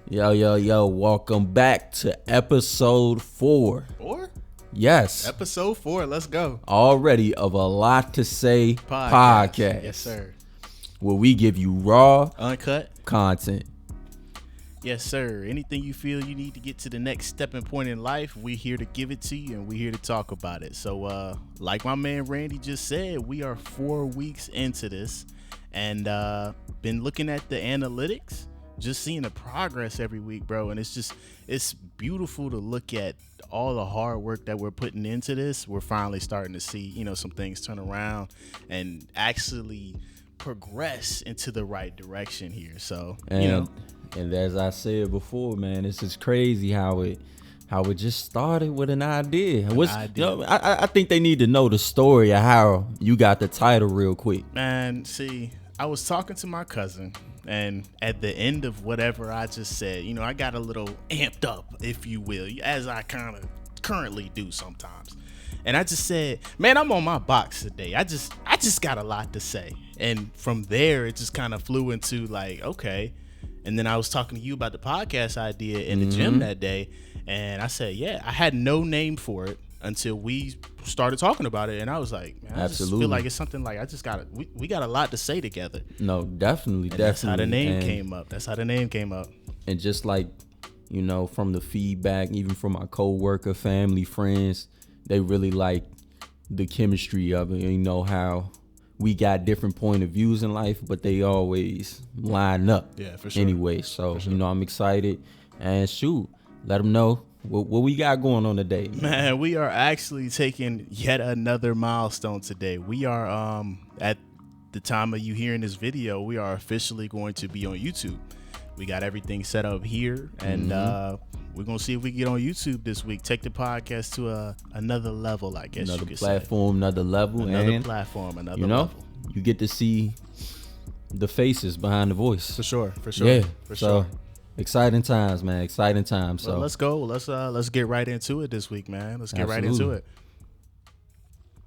Yo, welcome back to episode 4. 4? Yes. Episode 4, let's go. Already of a lot to say podcast. Yes, sir. Where we give you raw, uncut content. Yes, sir. Anything you feel you need to get to the next stepping point in life, we're here to give it to you and we're here to talk about it. So, like my man Randy just said, we are 4 weeks into this and been looking at the analytics. Just seeing the progress every week, bro. And it's beautiful to look at all the hard work that we're putting into this. We're finally starting to see, some things turn around and actually progress into the right direction here. So, And as I said before, man, it's just crazy how it just started with an idea. I think they need to know the story of how you got the title real quick. Man, see, I was talking to my cousin. And at the end of whatever I just said, I got a little amped up, if you will, as I kind of currently do sometimes. And I just said, man, I'm on my box today. I just got a lot to say. And from there, it just kind of flew into like, okay. And then I was talking to you about the podcast idea in the gym that day. And I said, yeah, I had no name for it until we started talking about it, and I was like, man, I just feel like it's something like we got a lot to say together. No, definitely. That's how the name came up. And just like, from the feedback, even from my coworker, family, friends, they really like the chemistry of it. How we got different point of views in life, but they always line up. Yeah, for sure. Anyway, so I'm excited, and shoot, let them know what we got going on today. Man, we are actually taking yet another milestone today. We are, at the time of you hearing this video, we are officially going to be on YouTube. We got everything set up here, and we're going to see if we get on YouTube this week. Take the podcast to another level, I guess another you could platform, say. Another level. Another level. You get to see the faces behind the voice. For sure. Yeah, for sure. Exciting times, man. Exciting times. So well, let's go. Let's get right into it this week, man. Let's get right into it.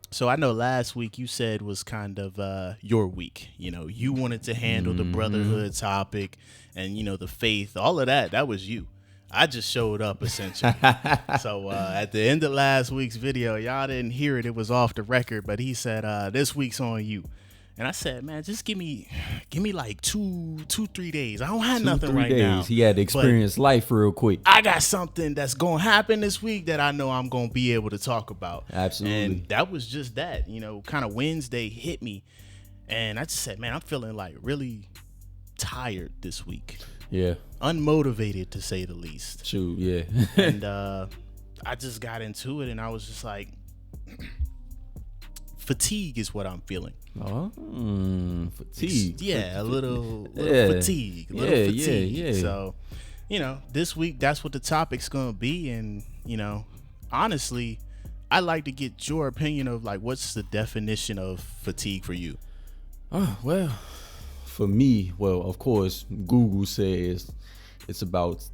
So I know last week you said was kind of your week. You wanted to handle the brotherhood topic and the faith, all of that. That was you. I just showed up essentially. So at the end of last week's video, y'all didn't hear it. It was off the record, but he said this week's on you. And I said, man, just give me like 2-3 days. I don't have nothing right now. He had to experience life real quick. I got something that's going to happen this week that I know I'm going to be able to talk about. Absolutely. And that was just that, kind of Wednesday hit me. And I just said, man, I'm feeling like really tired this week. Yeah. Unmotivated to say the least. True, yeah. And I just got into it and I was just like, fatigue is what I'm feeling. Oh, fatigue. Yeah, a little fatigue. Yeah. So, this week, that's what the topic's going to be. And, honestly, I'd like to get your opinion of, like, what's the definition of fatigue for you? Oh, well, for me, of course, Google says it's about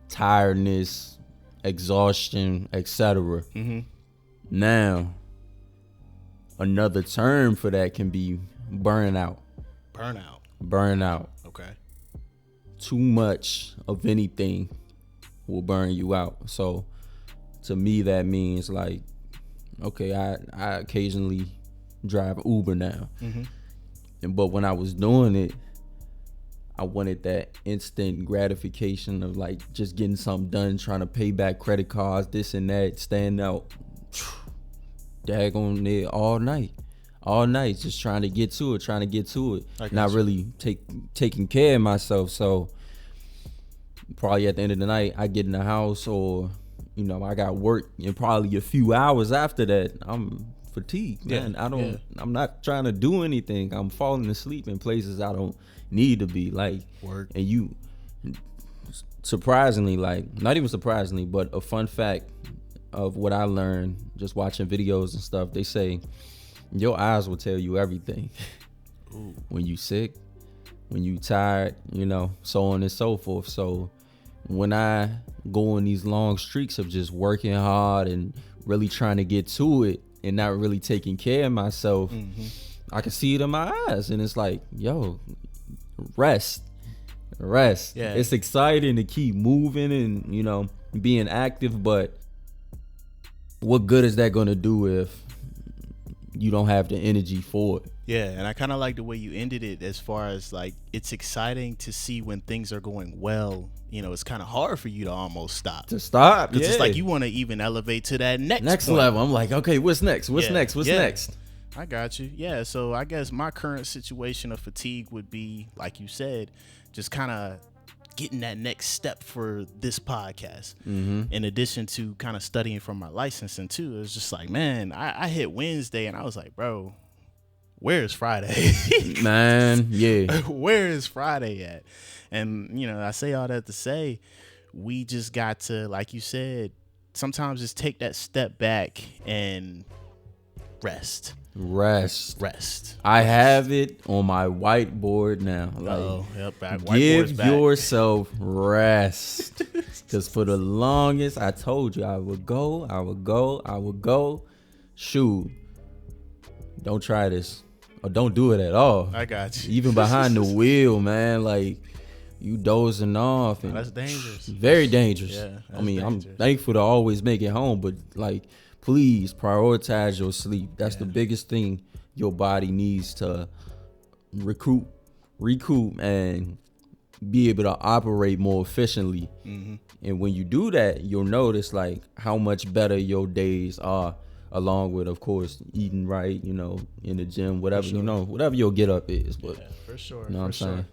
tiredness, exhaustion, etc. Now, another term for that can be burnout. Burnout. Okay. Too much of anything will burn you out. So to me, that means like, okay, I occasionally drive Uber now. But when I was doing it, I wanted that instant gratification of like just getting something done, trying to pay back credit cards, this and that, stand out. Daggone it all night, just trying to get to it, not really taking care of myself. So probably at the end of the night, I get in the house or I got work, and probably a few hours after that, I'm fatigued, man. I'm not trying to do anything. I'm falling asleep in places I don't need to be, like work. And you, surprisingly, like not even surprisingly, but a fun fact of what I learned just watching videos and stuff, they say your eyes will tell you everything. Ooh. When you sick, when you tired, so on and so forth. So when I go on these long streaks of just working hard and really trying to get to it and not really taking care of myself, I can see it in my eyes, and it's like, yo, rest. Rest. Yeah. It's exciting to keep moving and, you know, being active, but what good is that going to do if you don't have the energy for it? Yeah, and I kind of like the way you ended it as far as like it's exciting to see when things are going well. You know, it's kind of hard for you to almost stop. Because it's like you want to even elevate to that next point. level. I'm like, okay, what's next? What's next? I got you. Yeah, so I guess my current situation of fatigue would be, like you said, just kind of getting that next step for this podcast. In addition to kind of studying for my licensing too. It was just like, man, I hit Wednesday and I was like, bro, where is Friday? Man, yeah. Where is Friday at? And, you know, I say all that to say, we just got to, like you said, sometimes just take that step back and rest. I have it on my whiteboard now. Like, give yourself rest. Because for the longest, I told you I would go. Shoot, don't try this. Or don't do it at all. I got you. Even behind the wheel, man. Like, you dozing off. And that's dangerous. Very dangerous. Yeah, I mean, dangerous. I'm thankful to always make it home, but like, please prioritize your sleep. That's the biggest thing your body needs to recoup, and be able to operate more efficiently. And when you do that, you'll notice like how much better your days are, along with, of course, eating right, you know, in the gym, whatever, you know, whatever your get up is. But for sure. You know what I'm saying?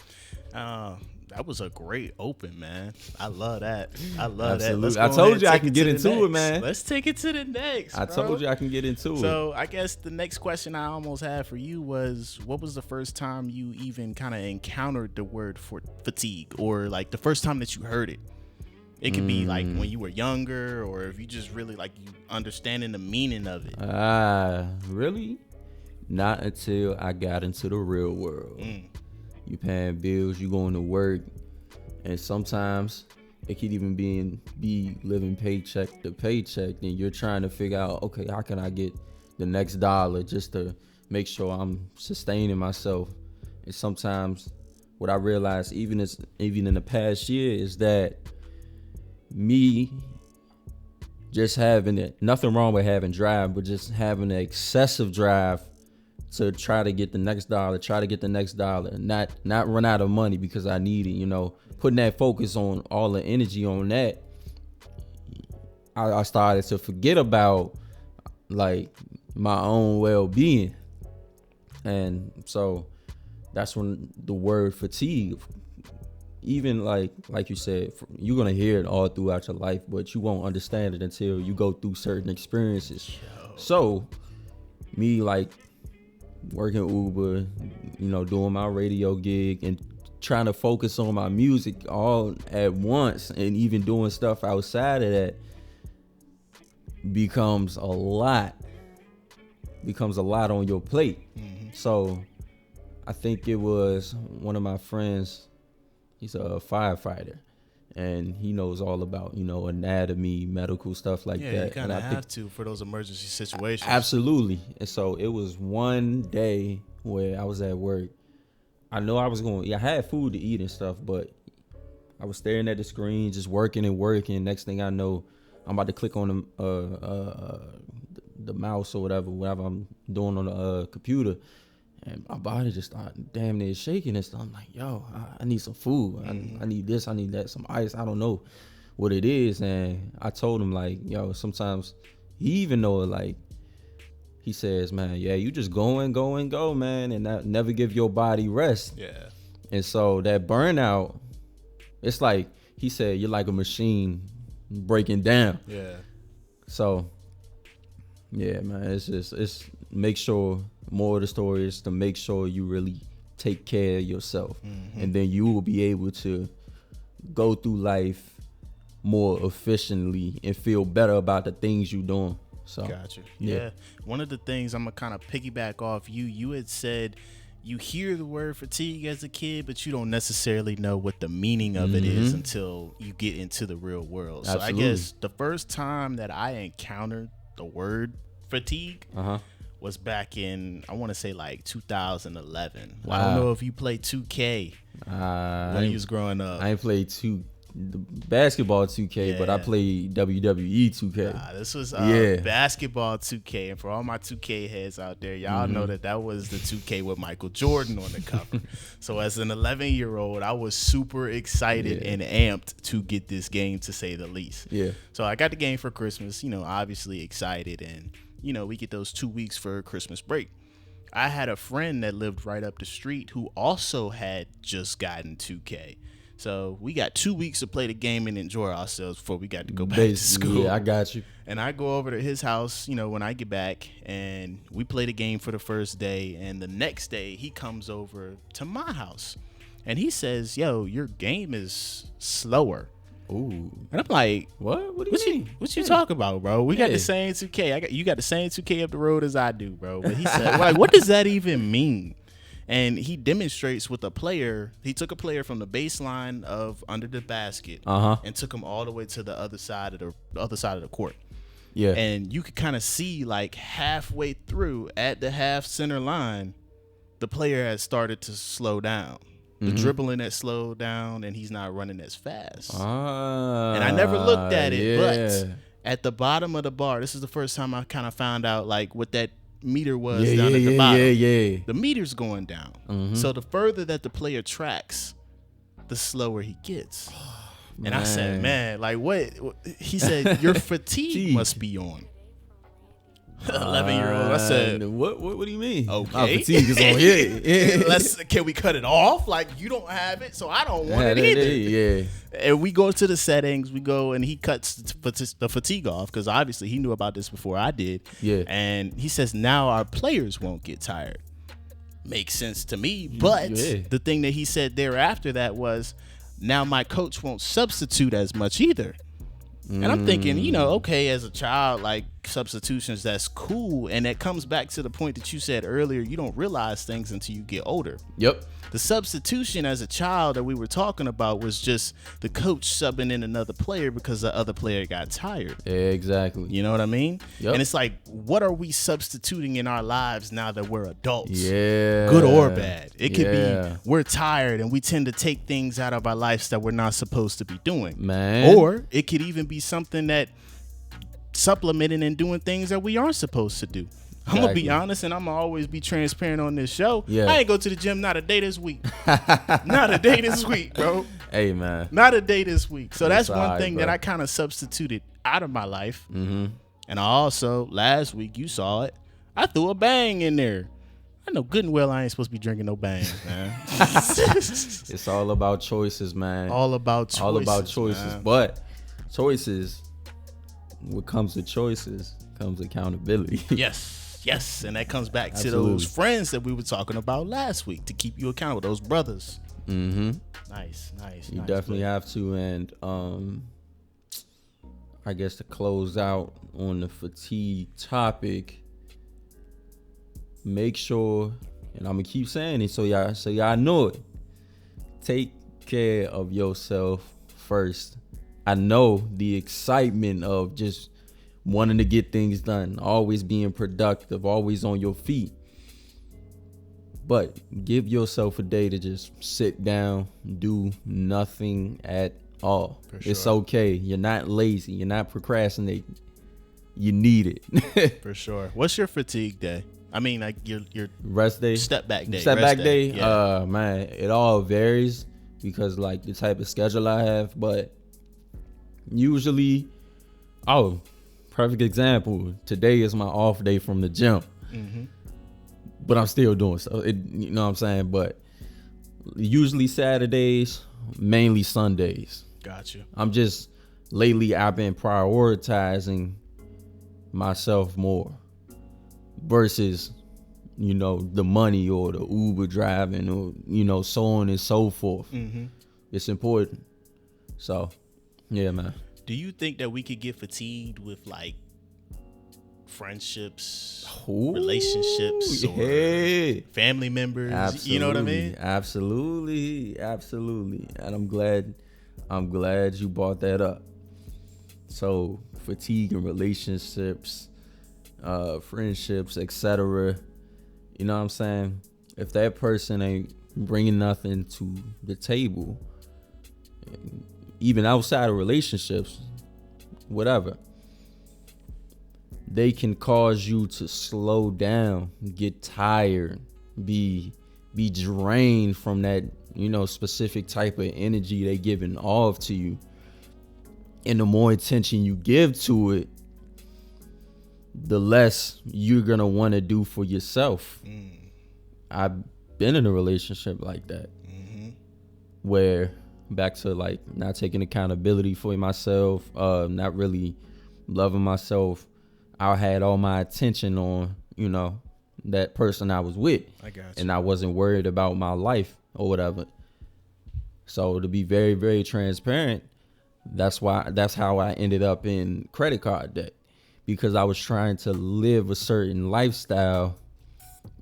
That was a great open, man. I love that. Absolutely. I told you I can get into it, man. Let's take it to the next. I told you I can get into it. So I guess the next question I almost had for you was, what was the first time you even kind of encountered the word for fatigue, or like the first time that you heard it? It could be like when you were younger, or if you just really like you understanding the meaning of it. Really? Not until I got into the real world. You paying bills, you going to work, and sometimes it could even be living paycheck to paycheck, and you're trying to figure out, okay, how can I get the next dollar just to make sure I'm sustaining myself. And sometimes what I realized even in the past year is that me just having it, nothing wrong with having drive, but just having an excessive drive to try to get the next dollar, not run out of money because I need it, you know, putting that focus on all the energy on that, I started to forget about like my own well-being. And so that's when the word fatigue, even like you said, you're going to hear it all throughout your life, but you won't understand it until you go through certain experiences. So me like working Uber, you know, doing my radio gig and trying to focus on my music all at once, and even doing stuff outside of that becomes a lot on your plate. So I think it was one of my friends, he's a firefighter, and he knows all about, you know, anatomy, medical stuff like that. Yeah, you kind of have to for those emergency situations. Absolutely. And so it was one day where I was at work. I know I was I had food to eat and stuff, but I was staring at the screen, just working. Next thing I know, I'm about to click on the mouse or whatever I'm doing on the computer. And my body just started damn near shaking and stuff. I'm like, yo, I need some food. I need this, I need that, some ice. I don't know what it is. And I told him, like, yo, sometimes he even know it, like, he says, man, yeah, you just go, man, and not, never give your body rest. Yeah. And so that burnout, it's like, he said, you're like a machine breaking down. Yeah. So, yeah, man, it's make sure, more of the story is to make sure you really take care of yourself. And then you will be able to go through life more efficiently and feel better about the things you're doing. So, gotcha. Yeah. One of the things I'm gonna kind of piggyback off you had said you hear the word fatigue as a kid, but you don't necessarily know what the meaning of it is until you get into the real world. Absolutely. So I guess the first time that I encountered the word fatigue was back in, I want to say like 2011. I Wow. don't know if you played 2K when you was growing up. I ain't played the basketball 2K, but I played WWE 2K. This was Yeah. basketball 2K, and for all my 2K heads out there, y'all know that was the 2K with Michael Jordan on the cover. So as an 11-year-old, I was super excited and amped to get this game, to say the least. Yeah. So I got the game for Christmas, obviously excited, and we get those 2 weeks for Christmas break. I had a friend that lived right up the street who also had just gotten 2K. So we got 2 weeks to play the game and enjoy ourselves before we got to go back to school. Yeah, I got you. And I go over to his house, when I get back, and we play the game for the first day. And the next day, he comes over to my house, and he says, "Yo, your game is slower." Ooh. And I'm like, What? What do you mean? What you talking about, bro? We got the same 2K. You got the same 2K up the road as I do, bro. But he said, like, what does that even mean? And he demonstrates with a player. He took a player from the baseline of under the basket and took him all the way to the other side of the court. Yeah. And you could kind of see, like, halfway through at the half center line, the player has started to slow down. The dribbling has slowed down, and he's not running as fast. And I never looked at it, but at the bottom of the bar, this is the first time I kind of found out, like, what that meter was down at the bottom. The meter's going down. So the further that the player tracks, the slower he gets. And I said, man, like, what? He said, your fatigue must be on. 11-year-old. I said, what do you mean? Okay. My fatigue is on. Yeah. Can we cut it off? Like, you don't have it, so I don't want it either. Yeah. And we go to the settings. We go, and he cuts the fatigue off, because obviously he knew about this before I did. Yeah. And he says, now our players won't get tired. Makes sense to me. But the thing that he said thereafter that was, now my coach won't substitute as much either. And I'm thinking, okay, as a child, like, substitutions, that's cool. And that comes back to the point that you said earlier, you don't realize things until you get older. Yep. The substitution as a child that we were talking about was just the coach subbing in another player because the other player got tired. Yeah, exactly. You know what I mean? Yep. And it's like, what are we substituting in our lives now that we're adults? Yeah. Good or bad. It could be we're tired and we tend to take things out of our lives that we're not supposed to be doing. Man. Or it could even be something that supplementing and doing things that we aren't supposed to do. I'm going to be honest, and I'm going to always be transparent on this show. Yeah. I ain't go to the gym not a day this week. Not a day this week, bro. Hey, man. Not a day this week. So that's one thing bro. that I kind of substituted out of my life. And I also, last week, you saw it, I threw a bang in there. I know good and well I ain't supposed to be drinking no bangs, man. It's all about choices, man. All about choices. Man. But choices, what comes with choices comes accountability. Yes, and that comes back to those friends that we were talking about last week to keep you accountable, those brothers. Nice. You definitely have to, and I guess to close out on the fatigue topic, make sure, and I'm gonna keep saying it so y'all know it. Take care of yourself first. I know the excitement of just wanting to get things done, always being productive, always on your feet. But give yourself a day to just sit down, do nothing at all. Sure. It's okay. You're not lazy. You're not procrastinating. You need it. For sure. What's your fatigue day? I mean, like your rest day, step back day. Step back day. Yeah. Man, it all varies because like the type of schedule I have. But usually, perfect example. Today is my off day from the gym, but I'm still doing so. You know what I'm saying? But usually Saturdays, mainly Sundays. Gotcha. Lately I've been prioritizing myself more versus, the money or the Uber driving or, so on and so forth. It's important. So, yeah, man. Do you think that we could get fatigued with like friendships, relationships, or family members? Absolutely. You know what I mean? Absolutely. And I'm glad you brought that up. So fatigue in relationships, friendships, etc. You know what I'm saying? If that person ain't bringing nothing to the table, even outside of relationships, whatever, they can cause you to slow down, get tired, be drained from that, specific type of energy they giving off to you. And the more attention you give to it, the less you're gonna want to do for yourself. I've been in a relationship like that, where back to like not taking accountability for myself, not really loving myself. I had all my attention on, that person I was with. I got you. And I wasn't worried about my life or whatever. So to be very, very transparent, that's how I ended up in credit card debt, because I was trying to live a certain lifestyle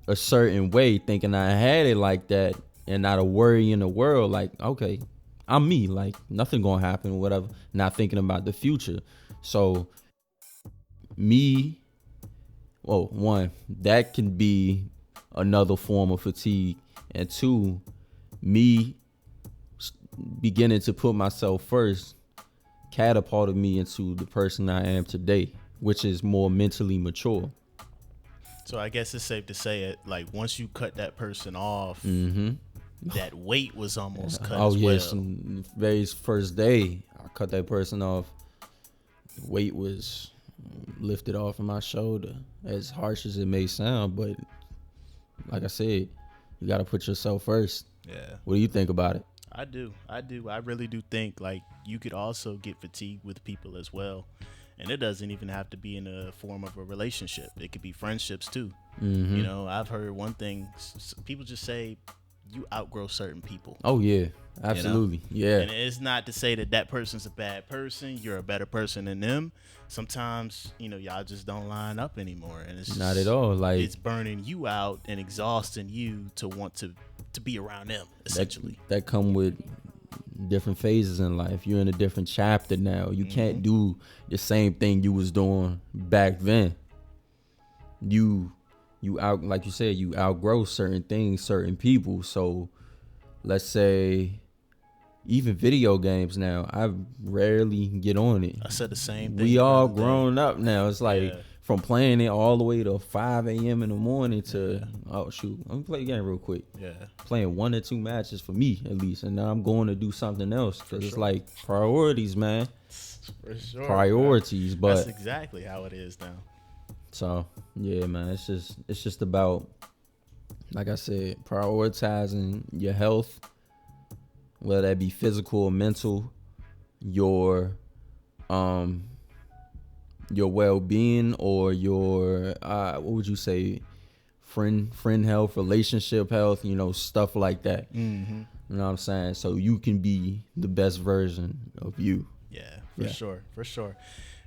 a certain way, thinking I had it like that, and not a worry in the world. Like, okay, I'm me, like nothing gonna happen, whatever. Not thinking about the future. So one, that can be another form of fatigue, and two, me beginning to put myself first catapulted me into the person I am today, which is more mentally mature. So I guess it's safe to say it, like once you cut that person off, that weight was almost cut as well. Yes, very first day I cut that person off, the weight was lifted off of my shoulder. As harsh as it may sound, but like I said, you got to put yourself first. Yeah. What do you think about it? I do. I really do think like you could also get fatigued with people as well. And it doesn't even have to be in a form of a relationship. It could be friendships too. I've heard one thing, people just say you outgrow certain people. Oh yeah, absolutely. Yeah. And it's not to say that person's a bad person, you're a better person than them. Sometimes, y'all just don't line up anymore, and it's not at all. Like, it's burning you out and exhausting you to want to be around them, essentially. That come with different phases in life. You're in a different chapter now. You can't do the same thing you was doing back then. You like you said, you outgrow certain things, certain people. So let's say even video games now, I rarely get on it. I said the same thing. We all grown up now. It's like from playing it all the way to 5 a.m. in the morning to, oh shoot, let me play a game real quick. Yeah. Playing 1 or 2 matches for me at least, and now I'm going to do something else, because it's like priorities, man. For sure. Priorities, man. but that's exactly how it is now. So yeah, man, it's just about, like I said, prioritizing your health, whether that be physical or mental, your well-being, or your what would you say, friend health, relationship health, stuff like that. You know what I'm saying? So you can be the best version of you. Yeah, for sure.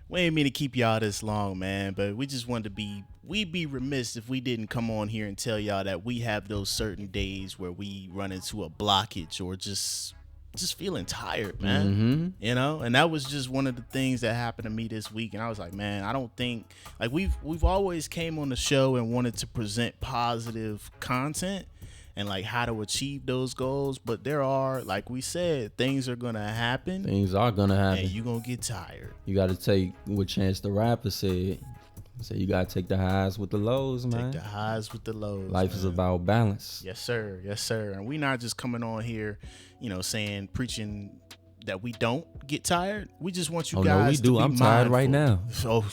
We ain't mean to keep y'all this long, man, but we just wanted to we'd be remiss if we didn't come on here and tell y'all that we have those certain days where we run into a blockage or just feeling tired, man. And that was just one of the things that happened to me this week. And I was like, man, I don't think, like, we've always came on the show and wanted to present positive content and like how to achieve those goals, but there are, like we said, things are gonna happen. Things are gonna happen, and you gonna get tired. You gotta take what Chance the Rapper said. So you gotta take the highs with the lows, man. Take the highs with the lows. Life is about balance. Yes, sir. And we not just coming on here, preaching that we don't get tired. We just want you guys. No, we do. To be I'm tired mindful. right now. So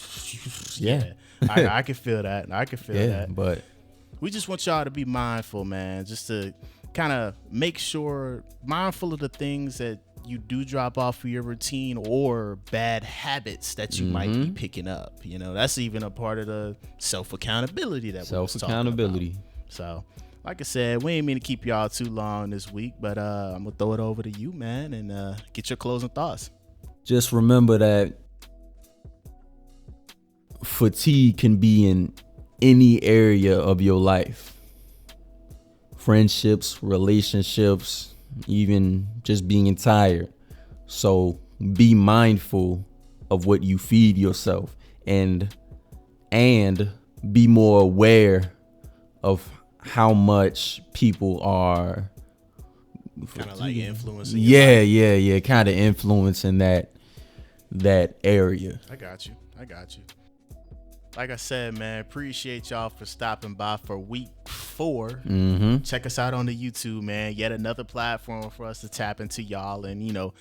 yeah, I can feel that. That. But we just want y'all to be mindful, man. Just to kind of make sure, mindful of the things that you do drop off of your routine or bad habits that you might be picking up. That's even a part of the self-accountability that we was talking about. So, like I said, we ain't mean to keep y'all too long this week, but I'm gonna throw it over to you, man, and get your closing thoughts. Just remember that fatigue can be in any area of your life. Friendships, relationships, even just being tired. So be mindful of what you feed yourself and and be more aware of how much people are kind of like influencing your life. yeah kind of influencing that area. I got you. Like I said, man, appreciate y'all for stopping by for week 4. Mm-hmm. Check us out on the YouTube, man. Yet another platform for us to tap into y'all, and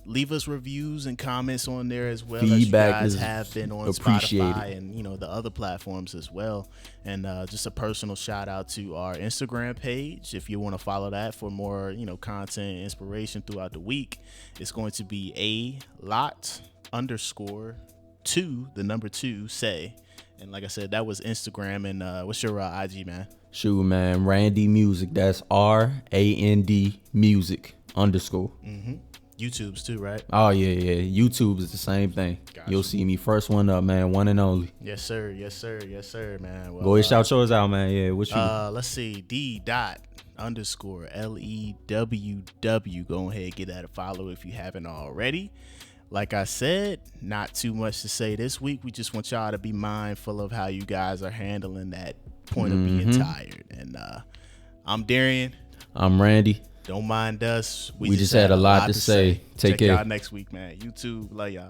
leave us reviews and comments on there as well. Feedback as you is guys have been on appreciated. Spotify and the other platforms as well. And just a personal shout out to our Instagram page. If you want to follow that for more content and inspiration throughout the week, it's going to be _2 say. And like I said, that was Instagram. And what's your IG, man? Shoot, man, Randy Music. That's RAND Music _. Mm-hmm. YouTube's too, right? Oh yeah. YouTube is the same thing. Gotcha. You'll see me first one up, man. One and only. Yes, sir, man. Well, Go ahead, shout yours out, man. Yeah, what you? Let's see, D._LEWW. Go ahead, get that a follow if you haven't already. Like I said, not too much to say this week. We just want y'all to be mindful of how you guys are handling that point of being tired. And I'm Darrian. I'm Randy. Don't mind us. We just had a lot to say. Take Check care. y'all next week, man. YouTube, love y'all.